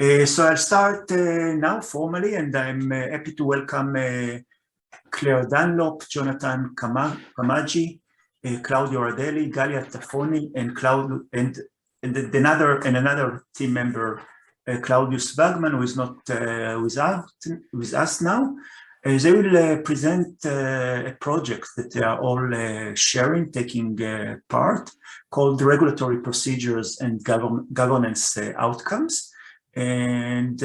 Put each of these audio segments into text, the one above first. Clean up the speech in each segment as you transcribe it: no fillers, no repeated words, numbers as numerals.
So I'll start now formally, and I'm happy to welcome Claire Dunlop, Jonathan Kamkhaji, Claudio Radaelli, Gaia Taffoni, and another team member, Claudius Wagemann, who is not with us now. They will present a project that they are all sharing, taking part, called Regulatory Procedures and Governance Outcomes. And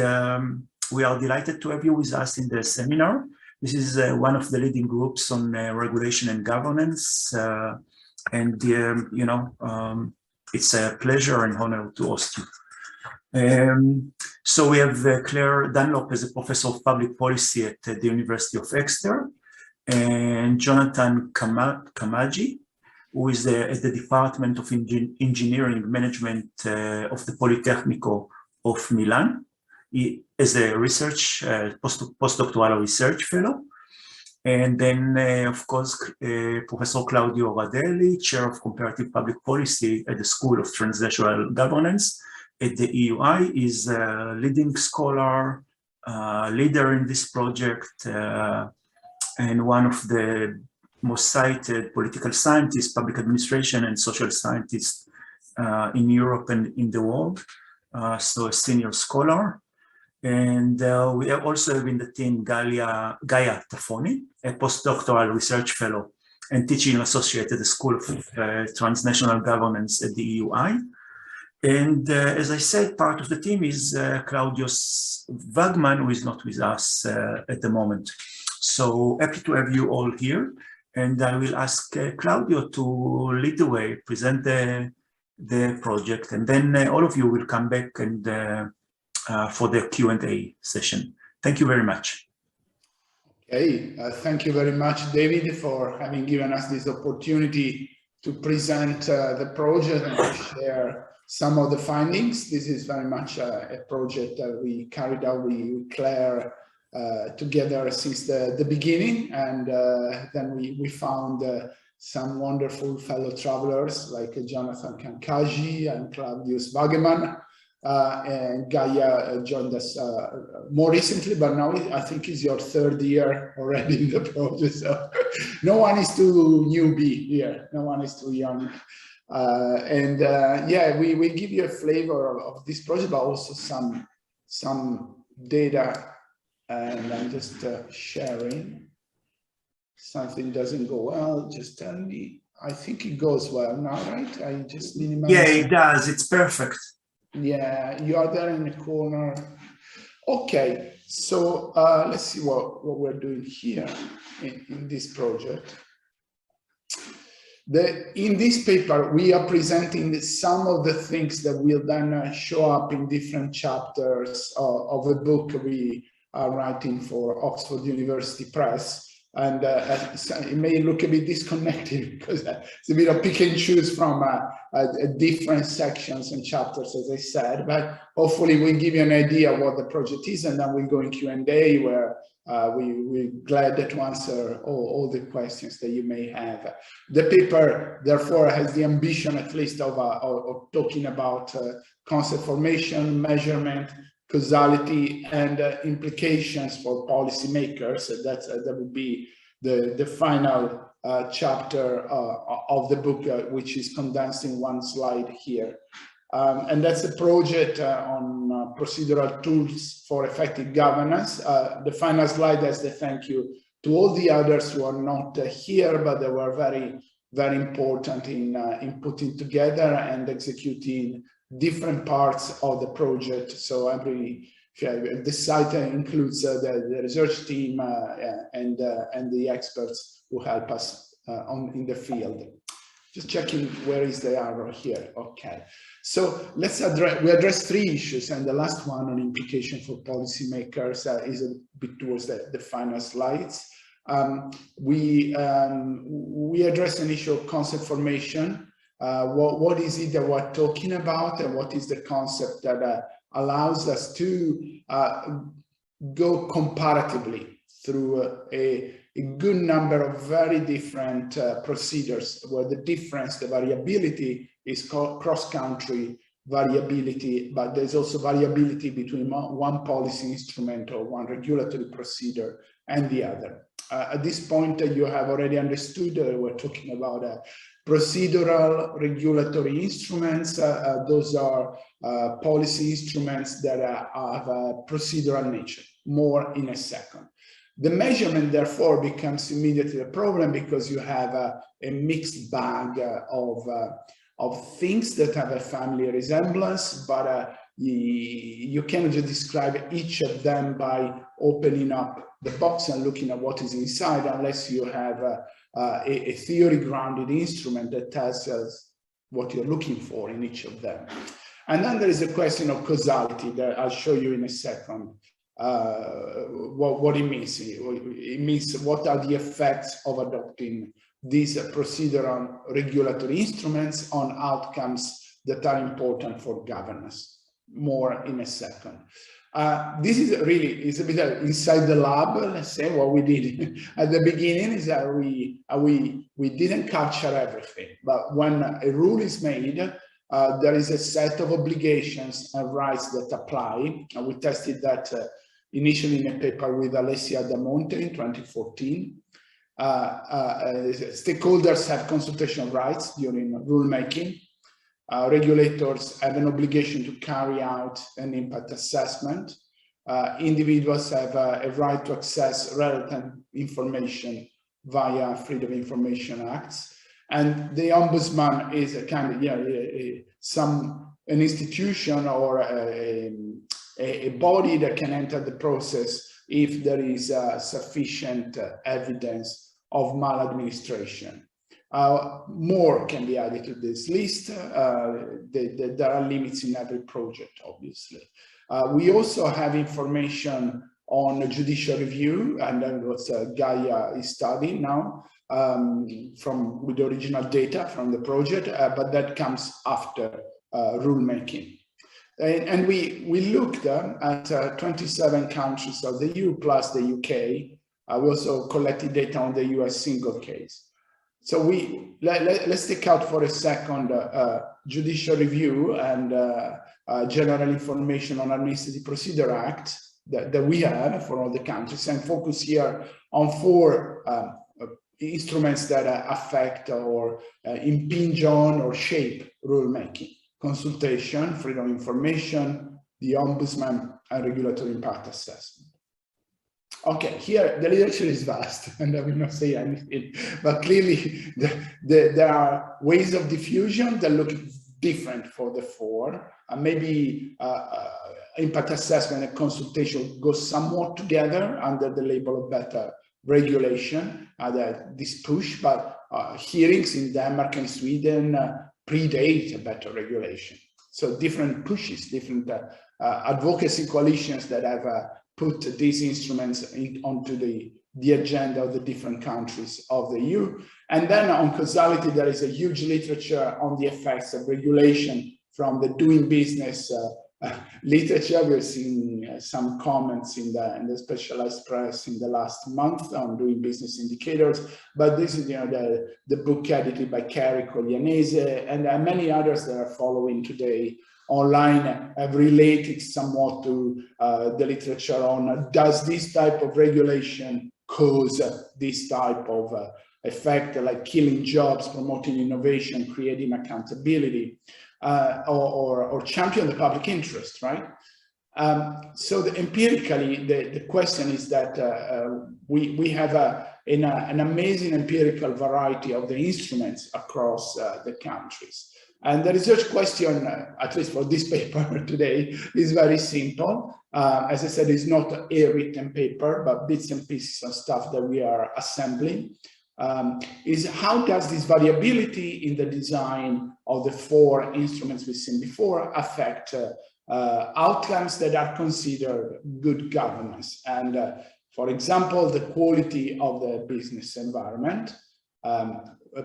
we are delighted to have you with us in the seminar. This is one of the leading groups on regulation and governance. It's a pleasure and honor to host you. So we have Claire Dunlop as a professor of public policy at the University of Exeter, and Jonathan Kamkhaji, who is at the Department of Engineering Management of the Politecnico of Milan. He is a research, postdoctoral research fellow. And then, of course, Professor Claudio Radaelli, Chair of Comparative Public Policy at the School of Transnational Governance at the EUI, is a leading scholar, leader in this project, and one of the most cited political scientists, public administration, and social scientists in Europe and in the world. So a senior scholar. And we also have in the team Gaia Taffoni, a postdoctoral research fellow and teaching associate at the School of Transnational Governance at the EUI. And as I said, part of the team is Claudius Wagemann, who is not with us at the moment. So happy to have you all here. And I will ask Claudio to lead the way, present the project, and then all of you will come back and for the Q&A session. Thank you very much. Okay, thank you very much, David, for having given us this opportunity to present the project and to share some of the findings. This is very much a project that we carried out with Claire together since the beginning, and then we found some wonderful fellow travelers like Jonathan Kamkhaji and Claudius Wagemann, and Gaia joined us more recently, but now I think it's your third year already in the project, so no one is too newbie here, no one is too young. Yeah, we give you a flavor of this project, but also some data, and I'm just sharing. Something doesn't go well, just tell me. I think it goes well now, right? I just minimize. Yeah, it does. It's perfect. Yeah, you are there in the corner. Okay, so let's see what we're doing here in this project. In this paper, we are presenting some of the things that will then show up in different chapters of a book we are writing for Oxford University Press. And it may look a bit disconnected because it's a bit of pick and choose from different sections and chapters, as I said, but hopefully we'll give you an idea of what the project is, and then we'll go in Q&A where we're glad to answer all the questions that you may have. The paper, therefore, has the ambition at least of talking about concept formation, measurement, causality, and implications for policymakers. That would be the final chapter of the book, which is condensed in one slide here. And that's a project on procedural tools for effective governance. The final slide has the thank you to all the others who are not here, but they were very, very important in putting together and executing different parts of the project. So the site includes the research team and the experts who help us in the field. Just checking where is the arrow here. Okay, so we address three issues, and the last one on implication for policymakers is a bit towards the final slides. We address an issue of concept formation. What is it that we're talking about, and what is the concept that allows us to go comparatively through a good number of very different procedures where the difference, the variability is cross-country, variability, but there's also variability between one policy instrument or one regulatory procedure and the other. At this point, you have already understood we're talking about procedural regulatory instruments. Those are policy instruments that have a procedural nature, more in a second. The measurement, therefore, becomes immediately a problem because you have a mixed bag of things that have a family resemblance, but you cannot just describe each of them by opening up the box and looking at what is inside, unless you have a theory-grounded instrument that tells us what you're looking for in each of them. And then there is a question of causality that I'll show you in a second. What it means. It means what are the effects of adopting these procedural regulatory instruments on outcomes that are important for governance. More in a second. This is really, it's a bit inside the lab, let's say. What we did at the beginning is that we didn't capture everything, but when a rule is made, there is a set of obligations and rights that apply. And we tested that initially in a paper with Alessia Da Monte in 2014. Stakeholders have consultation rights during rulemaking. Regulators have an obligation to carry out an impact assessment. Individuals have a right to access relevant information via Freedom of Information Acts. And the Ombudsman is a kind of, an institution or a body that can enter the process if there is sufficient evidence of maladministration. More can be added to this list. There are limits in every project, obviously. We also have information on judicial review, and then what Gaia is studying now with the original data from the project, but that comes after rulemaking. And we looked at 27 countries of the EU plus the UK. We also collected data on the US single case. So let's take out for a second judicial review and general information on Administrative Procedure Act that we have for all the countries, and focus here on 4 instruments that affect or impinge on or shape rulemaking: consultation, freedom of information, the Ombudsman, and regulatory impact assessment. Okay, here the literature is vast, and I will not say anything, but clearly there are ways of diffusion that look different for the 4. Maybe impact assessment and consultation go somewhat together under the label of better regulation, this push, but hearings in Denmark and Sweden predate better regulation. So different pushes, different advocacy coalitions that have put these instruments onto the agenda of the different countries of the EU. And then on causality, there is a huge literature on the effects of regulation from the doing business literature. We're seeing some comments in the specialized press in the last month on doing business indicators, but this is the book edited by Carrie Coglianese, and many others that are following today online have related somewhat to the literature on does this type of regulation cause this type of effect, like killing jobs, promoting innovation, creating accountability, or champion the public interest, right? So empirically, the question is that we have an amazing empirical variety of the instruments across the countries. And the research question, at least for this paper today, is very simple. As I said, it's not a written paper, but bits and pieces of stuff that we are assembling. Is how does this variability in the design of the 4 instruments we've seen before affect outcomes that are considered good governance? And for example, the quality of the business environment,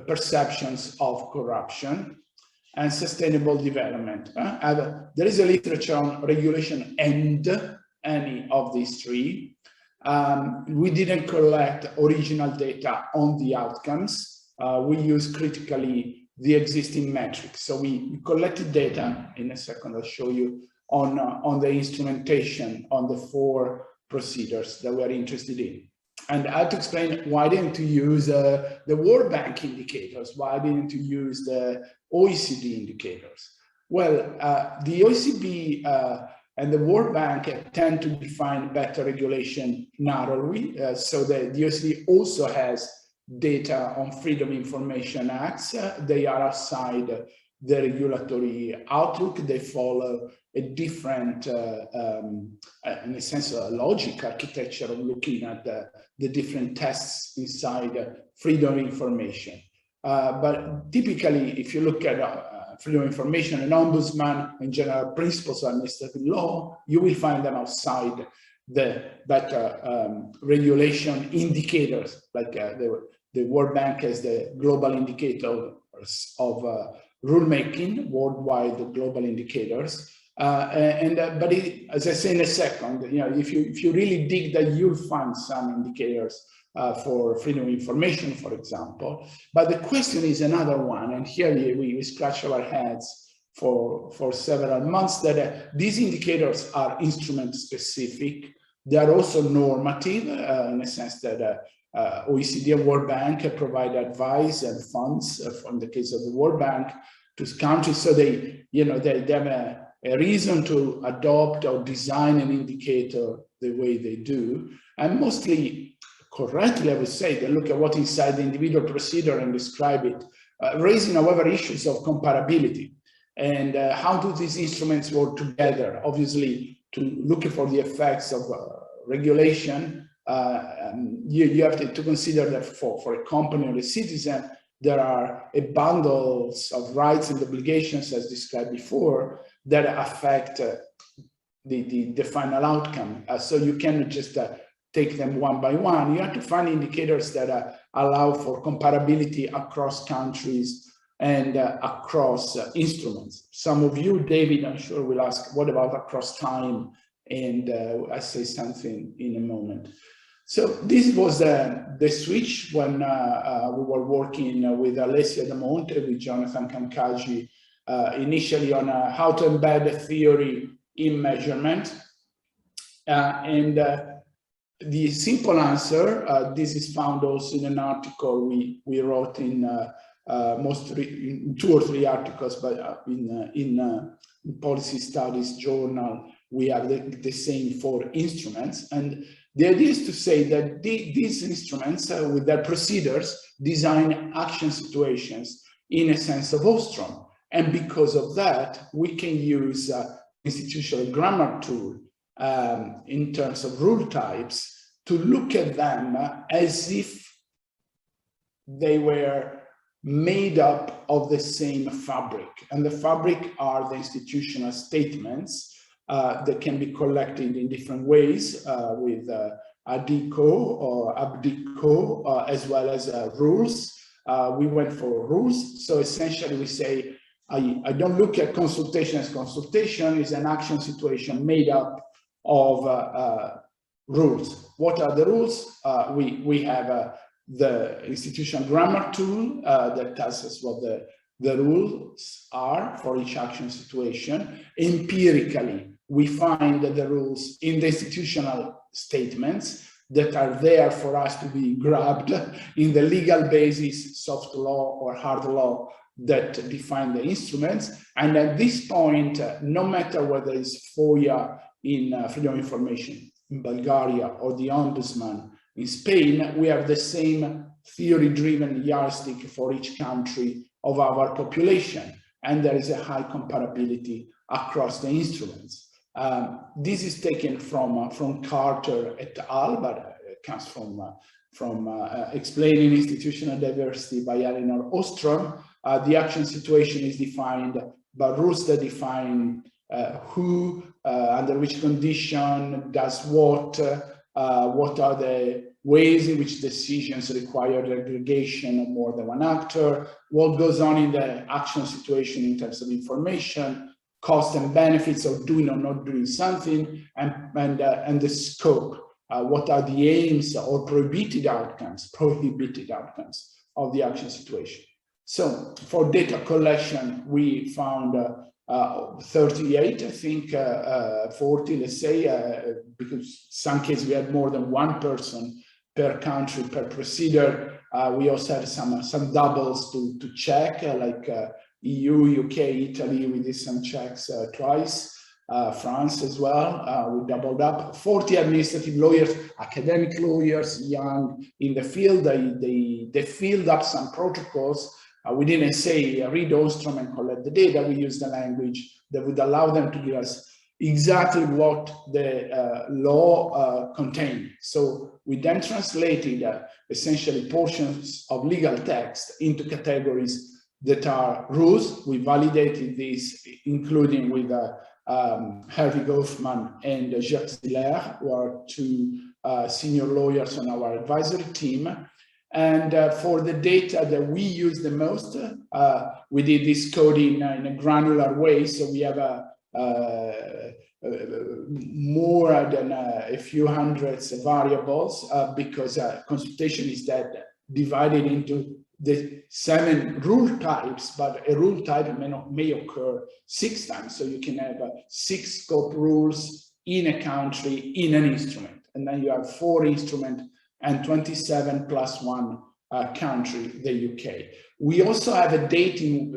perceptions of corruption, and sustainable development. There is a literature on regulation and any of these 3. We didn't collect original data on the outcomes. We use critically the existing metrics. So we collected data. In a second, I'll show you on the instrumentation on the 4 procedures that we are interested in. And I had to explain why didn't you use the World Bank indicators? Why didn't you use the OECD indicators? Well, the OECD and the World Bank tend to define better regulation narrowly. So the OECD also has data on Freedom of Information Acts. They are outside the regulatory outlook. They follow a different, in a sense, a logic architecture of looking at the different tests inside freedom of information. But typically, if you look at freedom of information and ombudsman and general principles of administrative law, you will find them outside the better regulation indicators, like the World Bank has the global indicators of rulemaking, worldwide global indicators. But as I say in a second, if you really dig that, you'll find some indicators for freedom of information, for example. But the question is another one, and here we scratch our heads for several months, that these indicators are instrument specific. They are also normative in a sense that OECD and World Bank provide advice and funds, from the case of the World Bank, to countries, so they have a reason to adopt or design an indicator the way they do, and mostly correctly, I would say, they look at what inside the individual procedure and describe it, raising, however, issues of comparability and how do these instruments work together. Obviously, to look for the effects of regulation, you have to consider that for a company or a citizen, there are a bundles of rights and obligations, as described before, that affect the final outcome. So you cannot just take them one by one. You have to find indicators that allow for comparability across countries and across instruments. Some of you, David, I'm sure will ask, what about across time? And I say something in a moment. So this was the switch when we were working with Alessia De Monte, with Jonathan Kamkhaji, initially on how to embed a theory in measurement. The simple answer, this is found also in an article we wrote in in 2 or 3 articles, but in Policy Studies Journal, we have the same 4 instruments. And the idea is to say that these instruments, with their procedures, design action situations in a sense of Ostrom. And because of that, we can use institutional grammar tool in terms of rule types to look at them as if they were made up of the same fabric. And the fabric are the institutional statements that can be collected in different ways with ADICO or ABDICO, as well as rules. We went for rules. So essentially we say, I don't look at consultation as consultation. It's an action situation made up of rules. What are the rules? We have the institutional grammar tool that tells us what the rules are for each action situation. Empirically, we find that the rules in the institutional statements that are there for us to be grabbed in the legal basis, soft law or hard law, that define the instruments. And at this point, no matter whether it's FOIA in Freedom of Information in Bulgaria or the Ombudsman in Spain, we have the same theory-driven yardstick for each country of our population. And there is a high comparability across the instruments. This is taken from Carter et al., but it comes from Explaining Institutional Diversity by Elinor Ostrom. The action situation is defined by rules that define who, under which condition, does what are the ways in which decisions require the aggregation of more than one actor, what goes on in the action situation in terms of information, cost and benefits of doing or not doing something, and the scope. What are the aims or prohibited outcomes of the action situation? So for data collection, we found 38, I think, 40, let's say, because some cases we had more than one person per country, per procedure. We also had some doubles to check, like EU, UK, Italy, we did some checks twice. France as well, we doubled up. 40 administrative lawyers, academic lawyers, young in the field, they filled up some protocols. We didn't say read Ostrom and collect the data. We used the language that would allow them to give us exactly what the law contained. So we then translated essentially portions of legal text into categories that are rules. We validated this, including with Hervé Goffman and Jacques Ziller, who are two senior lawyers on our advisory team. And for the data that we use the most, we did this coding in a granular way. So we have more than a few hundreds of variables because consultation is that divided into the 7 rule types, but a rule type may occur 6 times. So you can have 6 scope rules in a country in an instrument. And then you have 4 instruments and 27 plus 1 country, the UK. We also have a dating,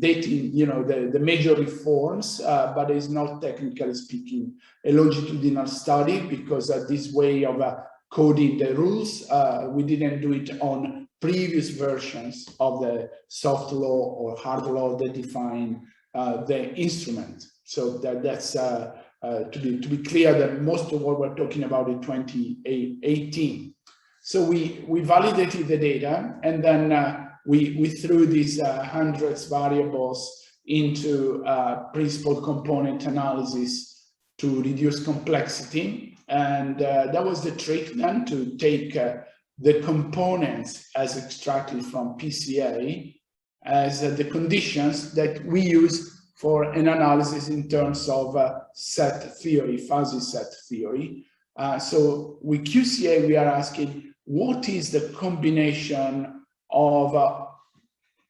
the major reforms, but it's not technically speaking a longitudinal study because this way of coding the rules, we didn't do it on previous versions of the soft law or hard law that define the instrument. So that's to be clear that most of what we're talking about in 2018. So we validated the data, and then we threw these hundreds variables into principal component analysis to reduce complexity. And that was the trick then, to take the components as extracted from PCA as the conditions that we use for an analysis in terms of set theory, fuzzy set theory. So with QCA, we are asking, what is the combination of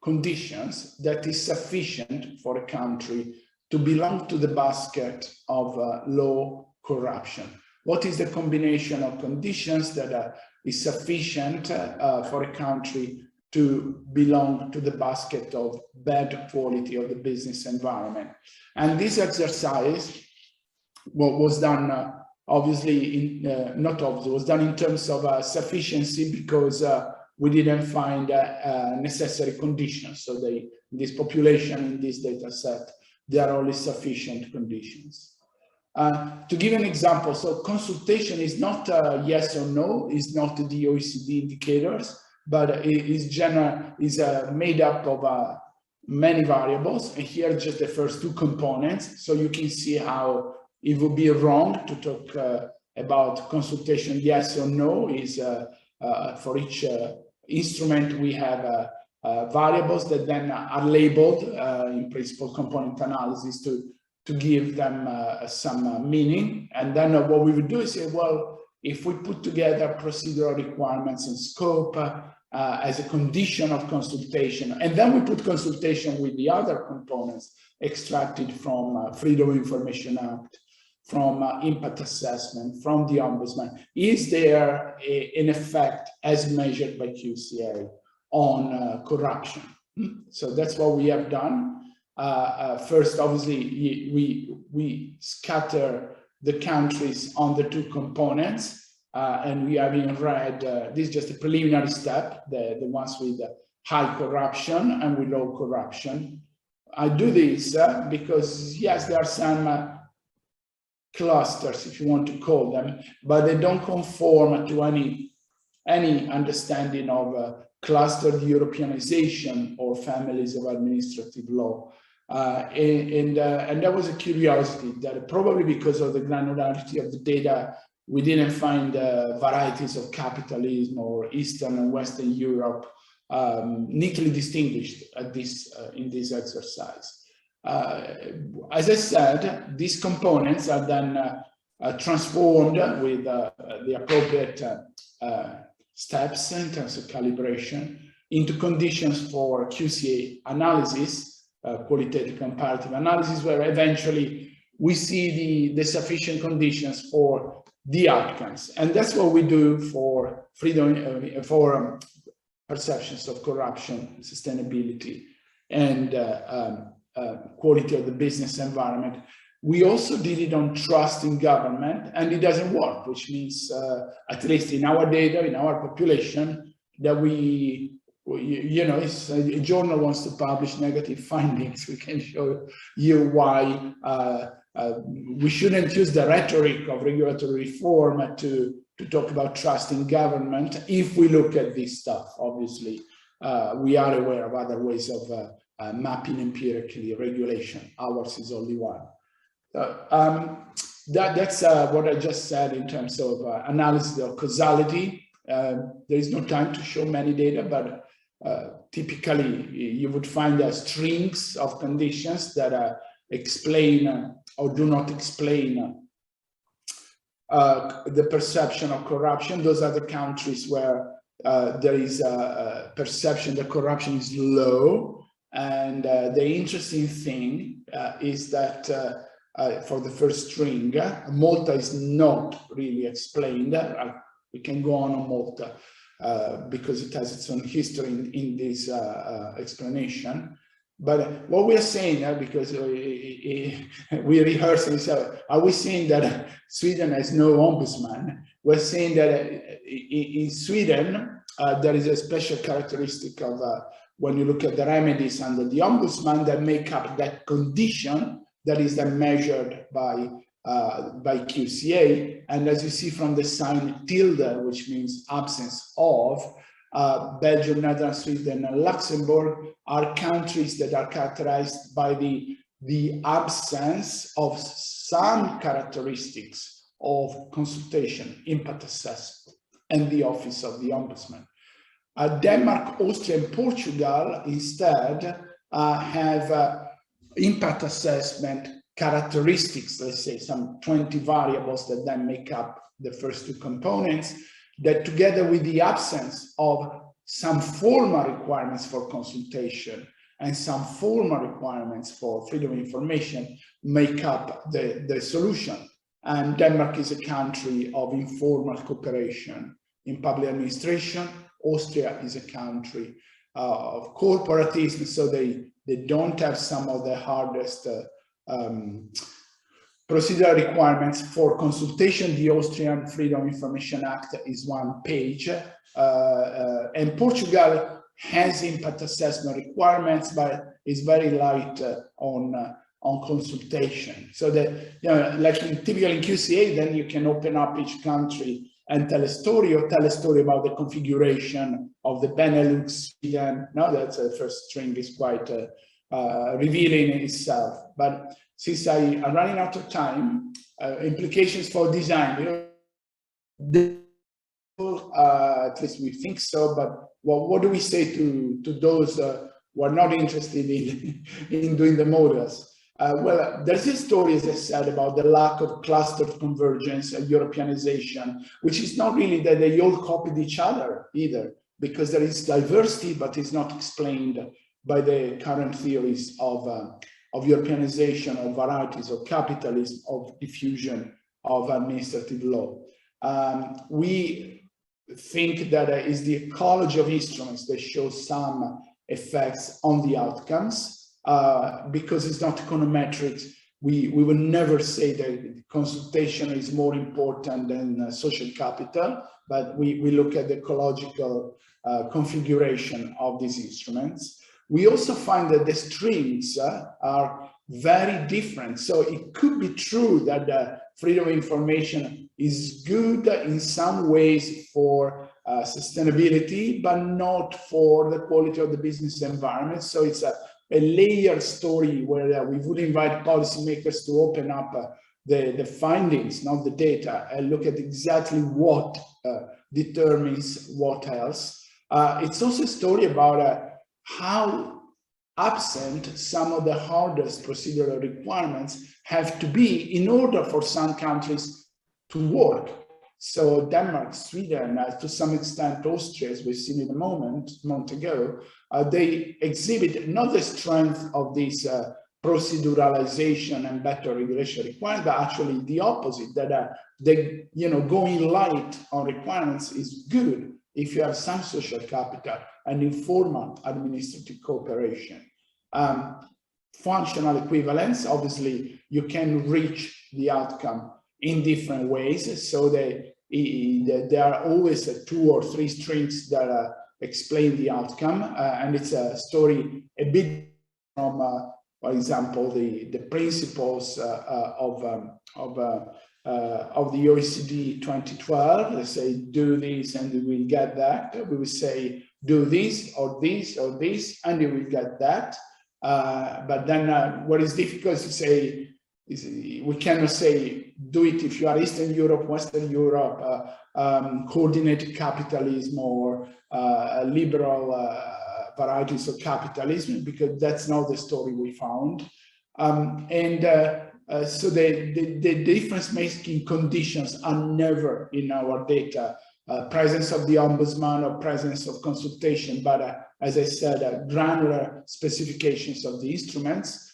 conditions that is sufficient for a country to belong to the basket of law corruption? What is the combination of conditions that is sufficient for a country to belong to the basket of bad quality of the business environment? And this exercise was done obviously, was done in terms of sufficiency, because we didn't find necessary conditions. So this population in this data set, there are only sufficient conditions. To give an example, so consultation is not yes or no, is not the OECD indicators, but it is made up of many variables. And here just the first 2 components. So you can see how it would be wrong to talk about consultation yes or no. Is for each instrument we have variables that then are labeled in principal component analysis to give them some meaning. And then what we would do is say, well, if we put together procedural requirements and scope as a condition of consultation, and then we put consultation with the other components extracted from Freedom of Information Act, from impact assessment, from the Ombudsman, is there an effect as measured by QCA on corruption? So that's what we have done. First, obviously, we scatter the countries on the 2 components, and we have in red, this is just a preliminary step, the ones with high corruption and with low corruption. I do this because, yes, there are some clusters, if you want to call them, but they don't conform to any understanding of clustered Europeanization or families of administrative law. And that was a curiosity, that probably because of the granularity of the data, we didn't find varieties of capitalism or Eastern and Western Europe neatly distinguished at in this exercise. As I said, these components are then transformed with the appropriate steps in terms of calibration into conditions for QCA analysis, qualitative comparative analysis, where eventually we see the sufficient conditions for the outcomes. And that's what we do for freedom, for perceptions of corruption, sustainability, and quality of the business environment. We also did it on trust in government, and it doesn't work, which means, at least in our data, in our population, that if a journal wants to publish negative findings, we can show you why we shouldn't use the rhetoric of regulatory reform to talk about trust in government. If we look at this stuff, obviously, we are aware of other ways of mapping empirically regulation. Ours is only one. That's what I just said in terms of analysis of causality. There is no time to show many data, but typically you would find strings of conditions that explain or do not explain the perception of corruption. Those are the countries where there is a perception that corruption is low. And the interesting thing is that for the first string, Malta is not really explained. We can go on Malta because it has its own history in this explanation. But what we are saying, because we rehearse and say, are we saying that Sweden has no ombudsman? We're saying that in Sweden, there is a special characteristic of when you look at the remedies under the ombudsman that make up that condition that is then measured by QCA. And as you see from the sign tilde, which means absence of, Belgium, Netherlands, Sweden, and Luxembourg are countries that are characterized by the absence of some characteristics of consultation, impact assessment, and the office of the ombudsman. Denmark, Austria, and Portugal instead have impact assessment characteristics, let's say some 20 variables that then make up the first two components, that together with the absence of some formal requirements for consultation and some formal requirements for freedom of information make up the solution. And Denmark is a country of informal cooperation in public administration. Austria is a country of corporatism, so they don't have some of the hardest procedural requirements for consultation. The Austrian Freedom of Information Act is one page, and Portugal has impact assessment requirements, but is very light on consultation. So that, like typically in QCA, then you can open up each country and tell a story, or tell a story about the configuration of the Benelux, Sweden. Now that's the first string is quite revealing in itself. But since I'm running out of time, implications for design, at least we think so, but what do we say to those who are not interested in doing the models? Well, there's this story, as I said, about the lack of clustered convergence and Europeanization, which is not really that they all copied each other either, because there is diversity, but it's not explained by the current theories of Europeanization, of varieties, of capitalism, of diffusion of administrative law. We think that is the ecology of instruments that shows some effects on the outcomes. Because it's not econometrics, we will never say that consultation is more important than social capital, but we look at the ecological configuration of these instruments. We also find that the strings are very different. So it could be true that the freedom of information is good in some ways for sustainability, but not for the quality of the business environment. So it's a layered story where we would invite policymakers to open up the findings, not the data, and look at exactly what determines what else. It's also a story about how absent some of the hardest procedural requirements have to be in order for some countries to work. So Denmark, Sweden, to some extent Austria, as we've seen in a moment ago, they exhibit not the strength of this proceduralization and better regulation requirements, but actually the opposite, that they, going light on requirements is good if you have some social capital and informal administrative cooperation. Functional equivalence, obviously, you can reach the outcome in different ways. So there are always 2 or 3 strings that explain the outcome, and it's a story a bit from, for example, the principles of the OECD 2012. They say do this and you will get that. We will say do this or this or this and you will get that. But then what is difficult to say is we cannot say do it if you are Eastern Europe, Western Europe, coordinated capitalism or liberal varieties of capitalism, because that's not the story we found. So the difference-making conditions are never in our data. Presence of the ombudsman or presence of consultation, but as I said, granular specifications of the instruments.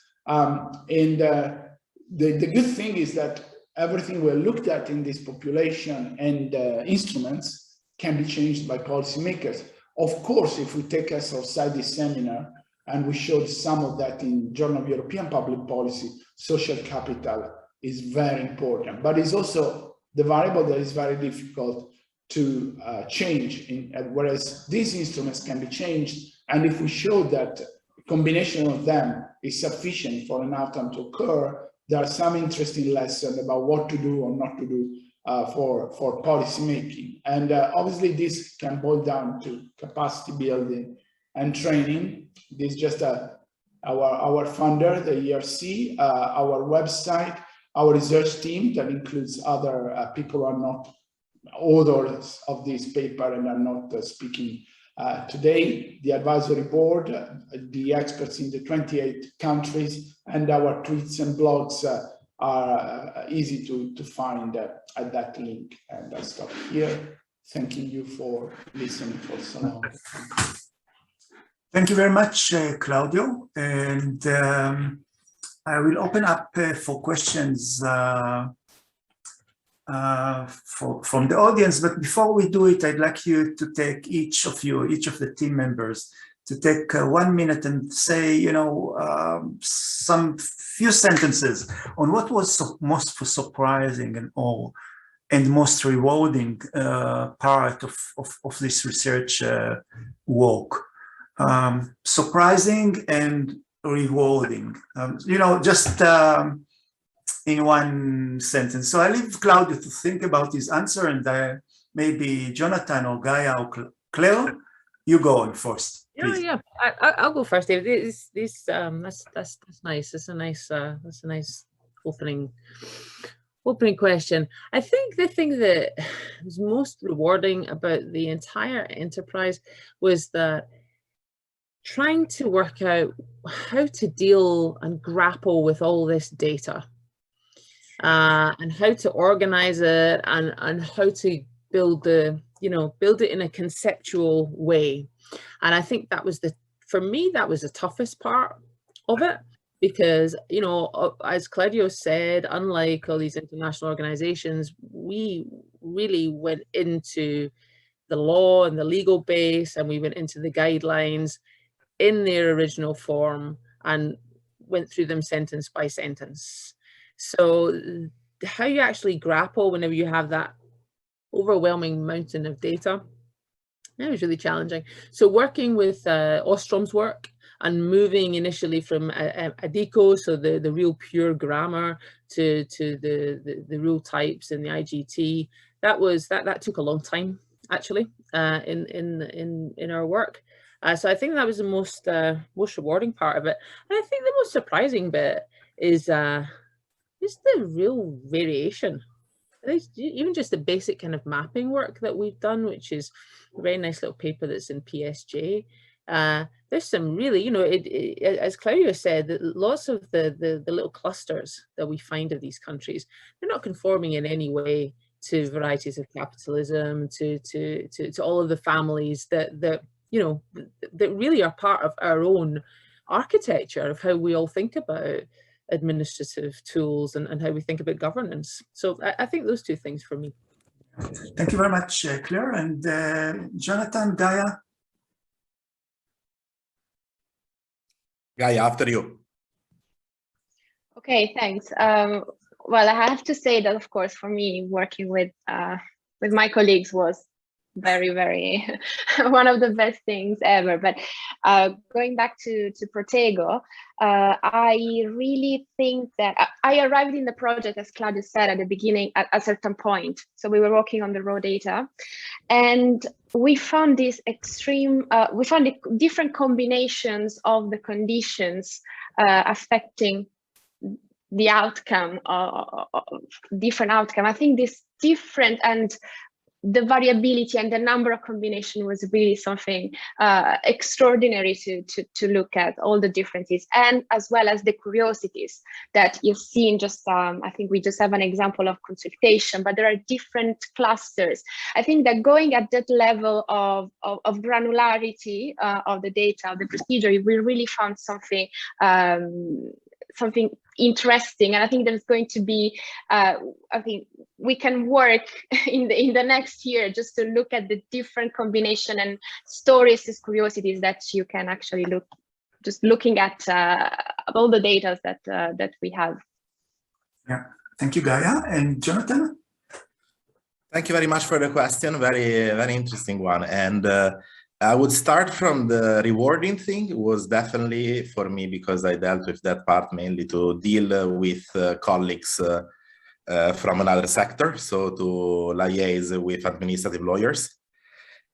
The good thing is that everything we looked at in this population and instruments can be changed by policymakers. Of course, if we take us outside this seminar, and we showed some of that in Journal of European Public Policy, social capital is very important, but it's also the variable that is very difficult to change, whereas these instruments can be changed. And if we show that a combination of them is sufficient for an outcome to occur, there are some interesting lessons about what to do or not to do for policy making. And obviously this can boil down to capacity building and training. This is just our funder, the ERC, our website, our research team that includes other people who are not authors of this paper and are not speaking today, the advisory board, the experts in the 28 countries, and our tweets and blogs are easy to find at that link. And I stop here. Thanking you for listening for so long. Thank you very much, Claudio. And I will open up for questions from the audience. But before we do it, I'd like you to take each of the team members, to take 1 minute and say, some few sentences on what was most surprising and most rewarding part of this research work. Surprising and rewarding, just in one sentence. So I leave Claudio to think about his answer, and maybe Jonathan or Gaia or Claire, you go on first. Please. Yeah. I'll go first, David. That's nice. That's a nice opening question. I think the thing that was most rewarding about the entire enterprise was that trying to work out how to deal and grapple with all this data, and how to organize it, and how to build it in a conceptual way. And I think that was for me, that was the toughest part of it, because, as Claudio said, unlike all these international organizations, we really went into the law and the legal base, and we went into the guidelines in their original form and went through them sentence by sentence. So how you actually grapple whenever you have that overwhelming mountain of data, that was really challenging. So working with Ostrom's work and moving initially from ADICO, so the real pure grammar, to the rule types and the IGT, that took a long time actually in our work. So I think that was the most rewarding part of it. And I think the most surprising bit is the real variation. Even just the basic kind of mapping work that we've done, which is a very nice little paper that's in PSJ. There's some really, as Claudio said, that lots of the little clusters that we find of these countries, they're not conforming in any way to varieties of capitalism, to all of the families that you know, that really are part of our own architecture of how we all think about administrative tools and how we think about governance. So I think those two things for me. Thank you very much, Claire. And Jonathan, Gaia? Gaia, after you. Okay, thanks. Well, I have to say that, of course, for me, working with my colleagues was very, very one of the best things ever. But going back to Protego, I really think that I arrived in the project, as Claudius said at the beginning, at a certain point. So we were working on the raw data, and we found this extreme, we found the different combinations of the conditions affecting the outcome, different outcome. I think this different, and the variability and the number of combination was really something extraordinary to look at, all the differences, and as well as the curiosities that you've seen. Just I think we just have an example of consultation, but there are different clusters. I think that going at that level of granularity of the data, of the procedure, we really found something something interesting. And I think there's going to be, I think we can work in the next year just to look at the different combination and stories and curiosities that you can actually look, just looking at all the data that we have. Yeah, thank you, Gaia. And Jonathan? Thank you very much for the question. Very, very interesting one. And I would start from the rewarding thing. It was definitely for me, because I dealt with that part mainly to deal with colleagues from another sector, so to liaise with administrative lawyers.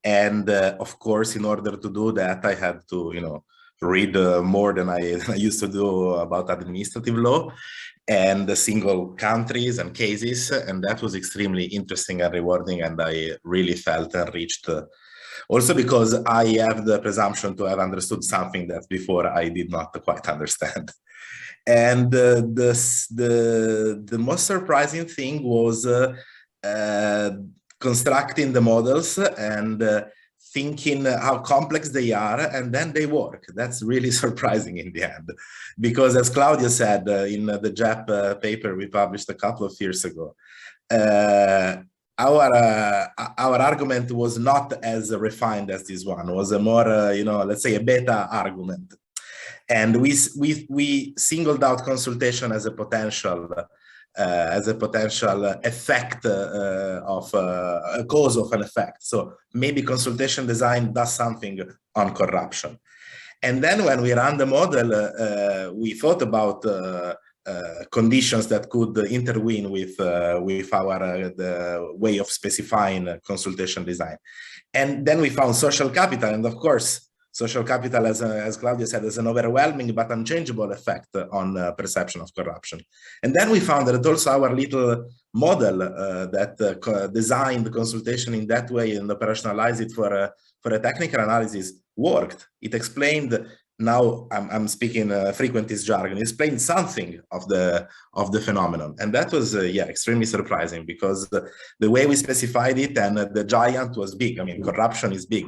And of course, in order to do that, I had to, you know, read more than I used to do about administrative law and the single countries and cases. And that was extremely interesting and rewarding. And I really felt enriched. Also because I have the presumption to have understood something that before I did not quite understand. And the most surprising thing was constructing the models and thinking how complex they are, and then they work. That's really surprising in the end. Because as Claudia said in the JEP paper we published a couple of years ago, our argument was not as refined as this one. It was a more, you know, let's say a beta argument. And we singled out consultation as a potential effect of a cause of an effect. So maybe consultation design does something on corruption. And then when we ran the model, we thought about conditions that could intervene with our the way of specifying consultation design. And then we found social capital, and of course, social capital, as Claudia said, is an overwhelming but unchangeable effect on perception of corruption. And then we found that also our little model that designed consultation in that way and operationalized it for a technical analysis worked. It explained. Now I'm speaking frequentist jargon. Explained something of the phenomenon, and that was yeah, extremely surprising, because the way we specified it, and the giant was big. I mean, corruption is big,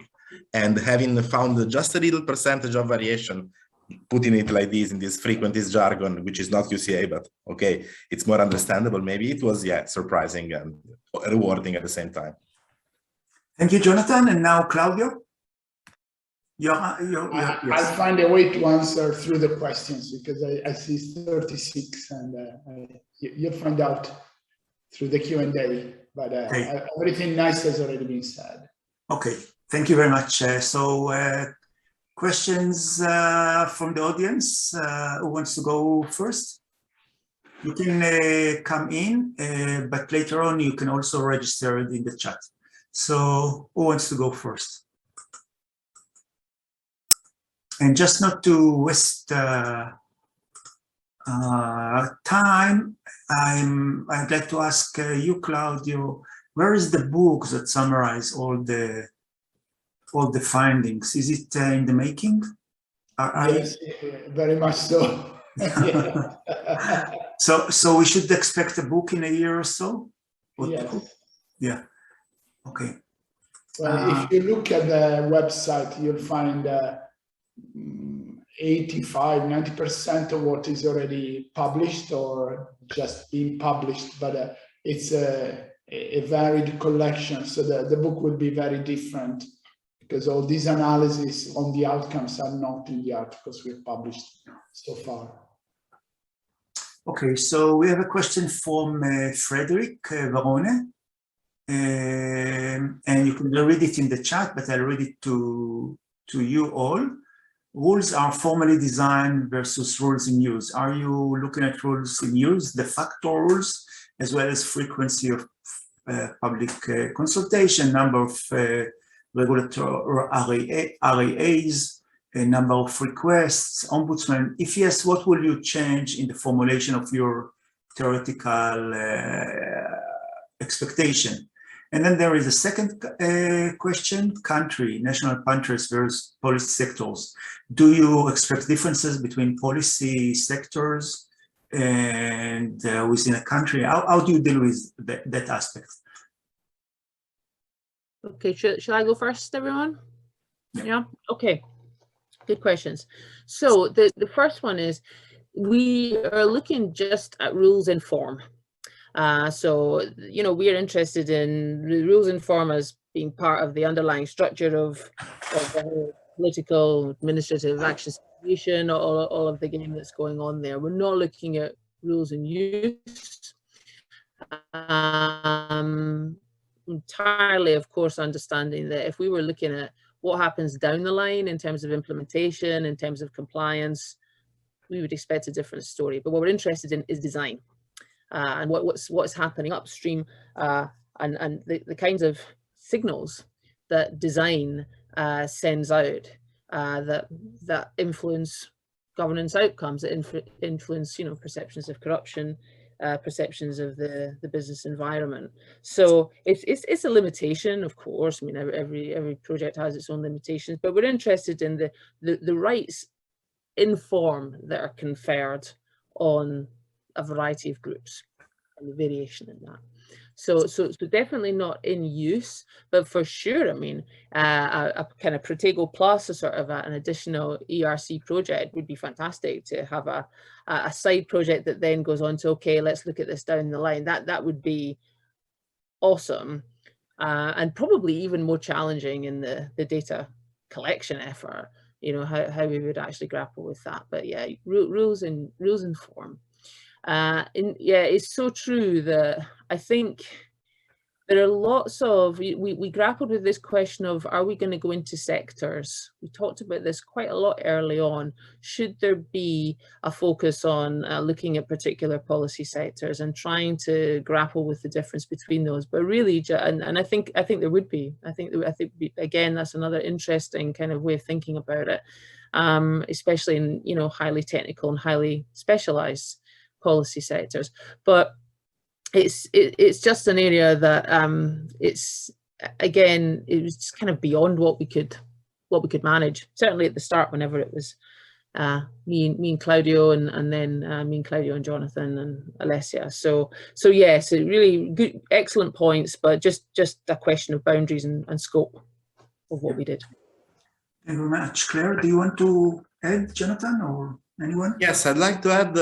and having found just a little percentage of variation, putting it like this in this frequentist jargon, which is not QCA, but okay, it's more understandable. Maybe it was yeah, surprising and rewarding at the same time. Thank you, Jonathan. And now Claudio. I'll find a way to answer through the questions, because I see 36, and you'll find out through the Q&A. But okay. Everything nice has already been said. Okay, thank you very much. Questions from the audience? Who wants to go first? You can come in, but later on you can also register in the chat. So who wants to go first? And just not to waste time, I'd like to ask you, Claudio, where is the book that summarize all the findings? Is it in the making? Yes, very much so. So we should expect a book in a year or so? Yes. Yeah. Okay. Well, if you look at the website, you'll find 85, 90% of what is already published or just being published, but it's a varied collection. So the book will be very different because all these analyses on the outcomes are not in the articles we've published so far. Okay, so we have a question from Frederick Varone. And you can read it in the chat, but I'll read it to you all. Rules are formally designed versus rules in use. Are you looking at rules in use, de facto rules, as well as frequency of public consultation, number of regulatory RAAs, a number of requests, ombudsman? If yes, what will you change in the formulation of your theoretical expectation? And then there is a second question, country, national countries versus policy sectors. Do you expect differences between policy sectors and within a country? How do you deal with that aspect? Okay, shall I go first, everyone? Yeah. Okay, good questions. So the first one is, we are looking just at rules in form. So, you know, we are interested in the rules in form as being part of the underlying structure of the political, administrative action situation, all of the game that's going on there. We're not looking at rules in use. Entirely, of course, understanding that if we were looking at what happens down the line in terms of implementation, in terms of compliance, we would expect a different story. But what we're interested in is design. And what's happening upstream, and the kinds of signals that design sends out that influence governance outcomes, that influence, you know, perceptions of corruption, perceptions of the business environment. So it's a limitation, of course. I mean, every project has its own limitations, but we're interested in the rights in form that are conferred on a variety of groups and the variation in that. So definitely not in use, but for sure, I mean, a kind of Protego plus, a sort of an additional ERC project would be fantastic to have a side project that then goes on to, okay, let's look at this down the line. That would be awesome, and probably even more challenging in the data collection effort, you know, how we would actually grapple with that. But yeah, rules in form. Yeah, it's so true that I think there are lots of, we grappled with this question of, are we going to go into sectors? We talked about this quite a lot early on. Should there be a focus on looking at particular policy sectors and trying to grapple with the difference between those? But really, and I think there would be. I think again, that's another interesting kind of way of thinking about it, especially in, you know, highly technical and highly specialized policy sectors. But it's just an area that it's, again, it was just kind of beyond what we could manage. Certainly at the start, whenever it was me and Claudio, and then me and Claudio and Jonathan and Alessia. So yes, really good, excellent points, but just a question of boundaries and scope of what we did. Thank you very much. Claire, do you want to add, Jonathan, or anyone? Yes, I'd like to add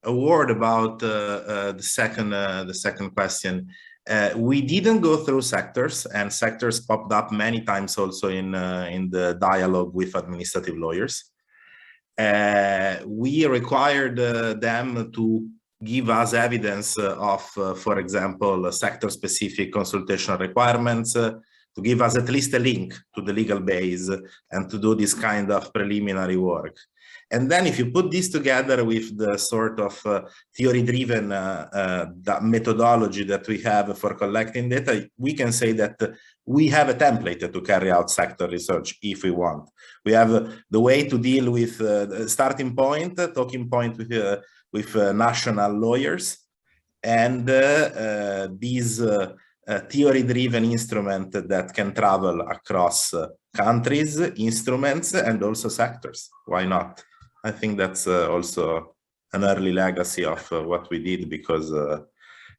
a word about the second question. We didn't go through sectors, and sectors popped up many times also in the dialogue with administrative lawyers. We required them to give us evidence of, for example, sector-specific consultational requirements, to give us at least a link to the legal base, and to do this kind of preliminary work. And then if you put this together with the sort of theory-driven methodology that we have for collecting data, we can say that we have a template to carry out sector research if we want. We have the way to deal with the starting point, talking point with national lawyers, and these theory-driven instrument that can travel across countries, instruments, and also sectors. Why not? I think that's also an early legacy of what we did, because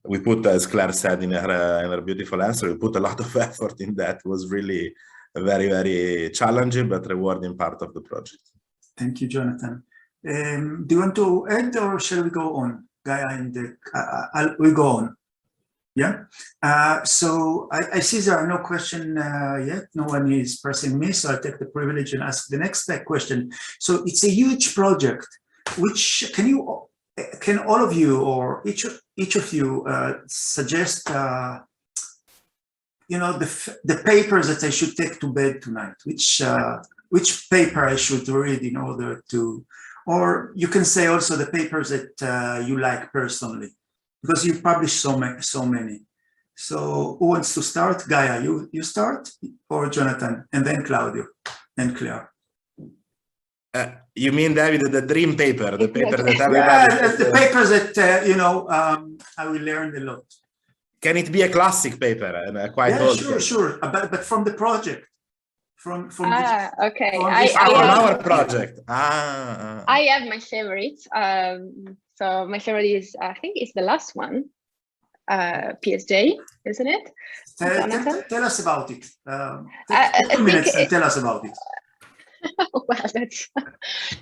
we put, as Claire said in her beautiful answer, we put a lot of effort in that. It was really a very, very challenging but rewarding part of the project. Thank you, Jonathan. Do you want to add, or shall we go on, Gaia? And we'll go on. Yeah. So I see there are no questions yet. No one is pressing me, so I'll take the privilege and ask the next question. So it's a huge project. Which can all of you or each of you suggest the papers that I should take to bed tonight? Which paper I should read in order to, or you can say also the papers that you like personally, because you publish so many. So who wants to start? Gaia, you start, or Jonathan, and then Claudio and Claire. You mean, David, the dream paper, the paper that everybody... Yeah, the papers that, I will learn a lot. Can it be a classic paper and quite old? Sure. But from the project. From okay. Our project. I have my favorites. So my favorite is, I think it's the last one, PSJ, isn't it? Tell us about it. 2 minutes and tell us about it. Well, that's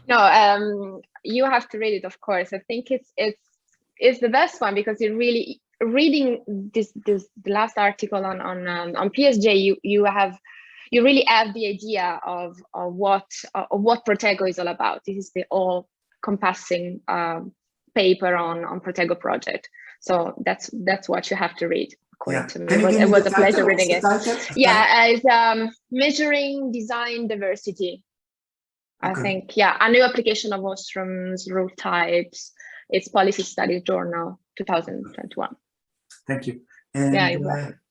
no. You have to read it, of course. I think it's the best one because it really reading the last article on PSJ. You really have the idea of what Protego is all about. This is the all-compassing paper on Protego project. So that's what you have to read. According to me, it was a pleasure reading it. Yeah, it's measuring design diversity. I think, a new application of Ostrom's rule types. It's Policy Studies Journal 2021. Thank you. And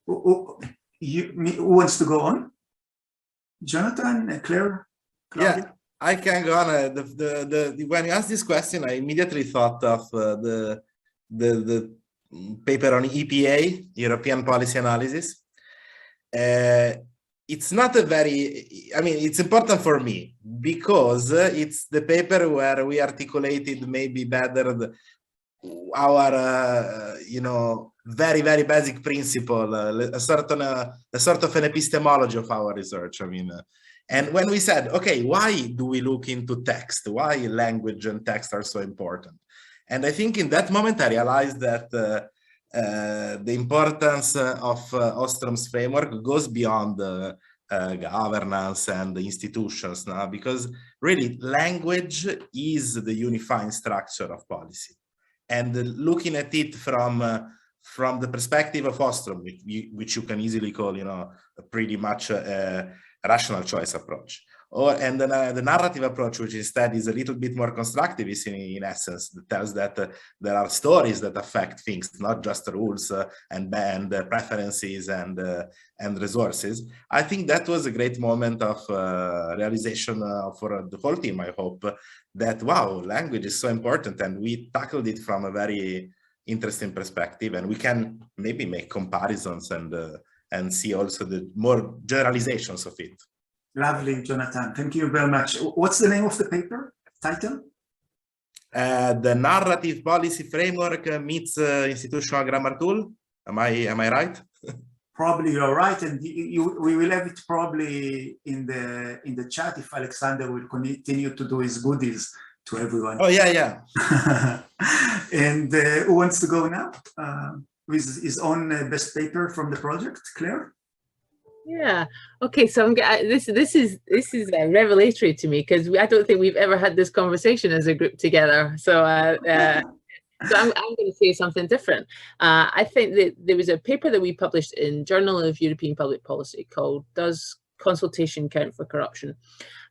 who wants to go on? Jonathan, Claire? Claudia? Yeah, I can go on. When you asked this question, I immediately thought of the paper on EPA, European Policy Analysis. It's not it's important for me because it's the paper where we articulated maybe better our, very, very basic principle, a sort of an epistemology of our research. And when we said, okay, why do we look into text? Why language and text are so important? And I think in that moment, I realized that the importance of Ostrom's framework goes beyond governance and the institutions now, because really language is the unifying structure of policy. And looking at it from the perspective of Ostrom, which you can easily call, pretty much a rational choice approach. And the narrative approach, which instead is a little bit more constructivist in essence, that tells that there are stories that affect things, not just rules and preferences and resources. I think that was a great moment of realization for the whole team, I hope, that, wow, language is so important, and we tackled it from a very interesting perspective, and we can maybe make comparisons and see also the more generalizations of it. Lovely, Jonathan. Thank you very much. What's the name of the paper title? The Narrative Policy Framework meets Institutional Grammar Tool. Am I right? Probably you're right, and we will have it probably in the chat if Alexander will continue to do his goodies to everyone. Oh yeah. And who wants to go now with his own best paper from the project? Claire? Yeah. Okay. So this is revelatory to me, because I don't think we've ever had this conversation as a group together. So so I'm going to say something different. I think that there was a paper that we published in Journal of European Public Policy called "Does Consultation Count for Corruption?"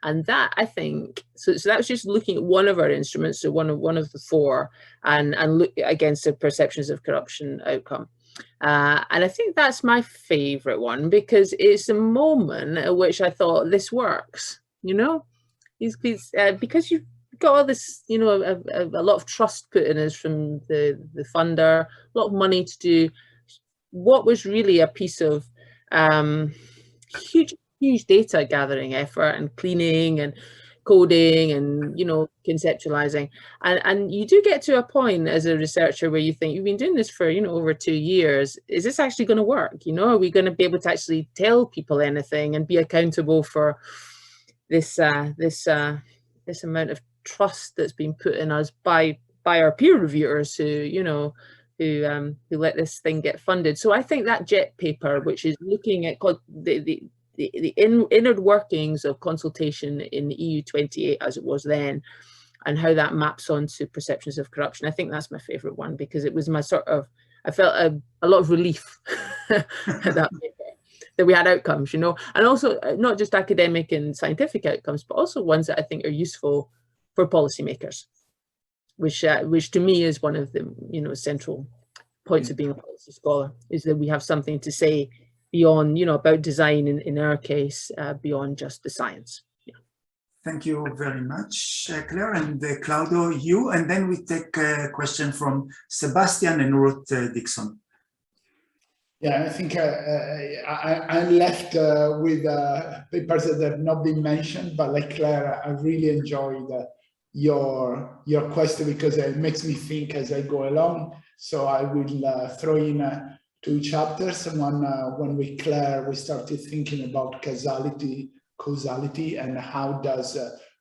And that, I think, so that was just looking at one of our instruments, so one of the four, and look against the perceptions of corruption outcome. And I think that's my favorite one, because it's a moment at which I thought this works, because you've got all this, a lot of trust put in us from the funder, a lot of money to do what was really a piece of huge data gathering effort and cleaning and coding and, you know, conceptualizing. And you do get to a point as a researcher where you think, you've been doing this for, you know, over 2 years. Is this actually going to work? You know, are we going to be able to actually tell people anything and be accountable for this this amount of trust that's been put in us by our peer reviewers who, you know, who let this thing get funded? So I think that JET paper, which is looking at the inner workings of consultation in EU 28 as it was then, and how that maps onto perceptions of corruption. I think that's my favorite one, because it was my sort of, I felt a lot of relief at that paper, that we had outcomes, you know, and also not just academic and scientific outcomes, but also ones that I think are useful for policymakers, which to me is one of the, you know, central points of being a policy scholar, is that we have something to say beyond, you know, about design in our case, beyond just the science. Yeah. Thank you very much, Claire, and Claudio, you, and then we take a question from Sebastian and Ruth Dixon. Yeah, I think I'm left with papers that have not been mentioned, but like Claire, I really enjoyed your question, because it makes me think as I go along. So I will throw in 2 chapters. One, when we started thinking about causality, and how does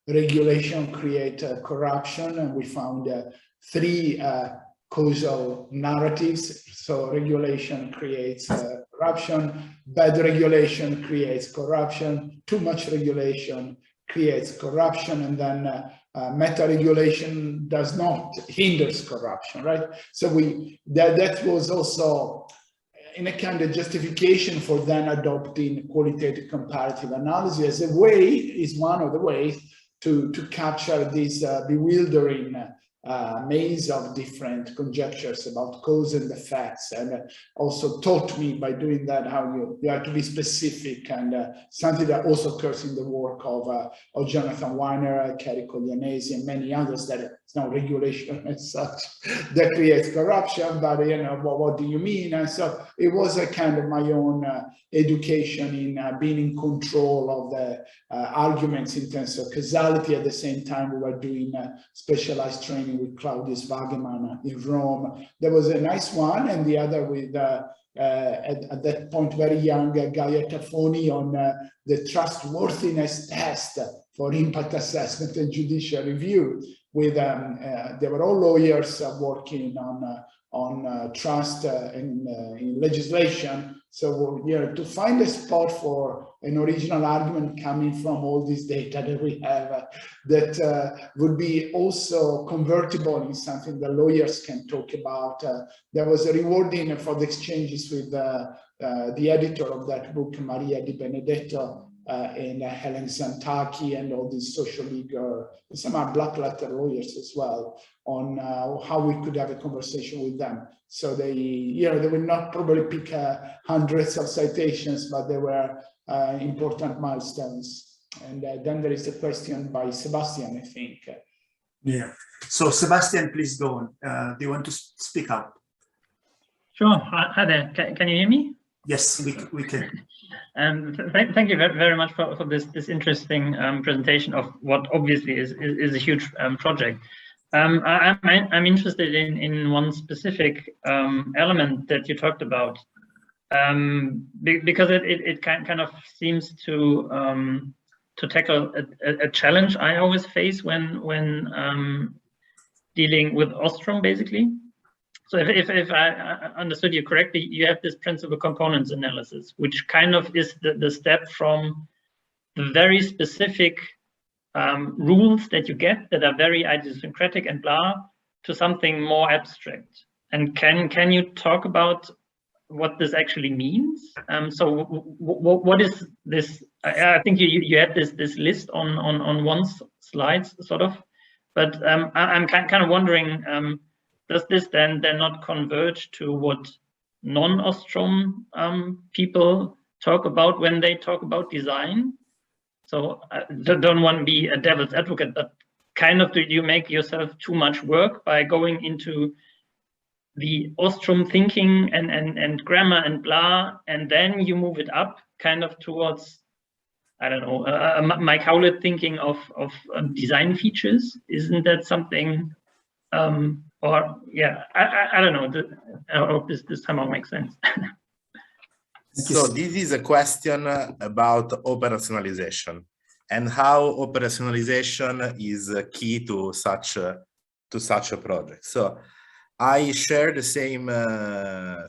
regulation create corruption, and we found 3 causal narratives. So regulation creates corruption, bad regulation creates corruption, too much regulation creates corruption, and then meta-regulation does not, hinders corruption, right? So that was also in a kind of justification for then adopting qualitative comparative analysis as a way, is one of the ways to capture this bewildering maze of different conjectures about cause and effects, and also taught me by doing that how you have to be specific, and something that also occurs in the work of Jonathan Weiner, Kerry Collianesi, and many others, that it's not regulation as such that creates corruption, but you know, what do you mean? And so it was a kind of my own education in being in control of the arguments in terms of causality. At the same time, we were doing specialized training with Claudius Wagemann in Rome. There was a nice one, and the other with at that point very young Gaia Taffoni on the trustworthiness test for impact assessment and judicial review. With they were all lawyers working on trust in legislation. So you know, to find a spot for an original argument coming from all this data that we have that would be also convertible in something that lawyers can talk about. There was a rewarding for the exchanges with the editor of that book, Maria Di Benedetto, and Helen Santaki, and all these social legal, some are black letter lawyers as well, on how we could have a conversation with them. So they, you know, they will not probably pick hundreds of citations, but they were important milestones. And then there is a question by Sebastian, I think. Yeah. So Sebastian, please go on. Do you want to speak up? Sure. Hi there. Can you hear me? Yes, we can. Thank you very much for this interesting presentation of what obviously is a huge project. I'm interested in one specific element that you talked about, because it kind of seems to tackle a challenge I always face when dealing with Ostrom, basically. So if I understood you correctly, you have this principal components analysis, which kind of is the step from the very specific rules that you get that are very idiosyncratic and blah, to something more abstract. And can you talk about what this actually means? So what is this? I think you had this list on one slide, sort of, but I'm kind of wondering, does this then not converge to what non-Ostrom people talk about when they talk about design? So I don't want to be a devil's advocate, but kind of, do you make yourself too much work by going into the Ostrom thinking and grammar and blah, and then you move it up kind of towards I don't know, Mike Howlett thinking of design features. Isn't that something, or yeah, I don't know. I hope this somehow makes sense. So this is a question about operationalization and how operationalization is key to such a project. So I share the same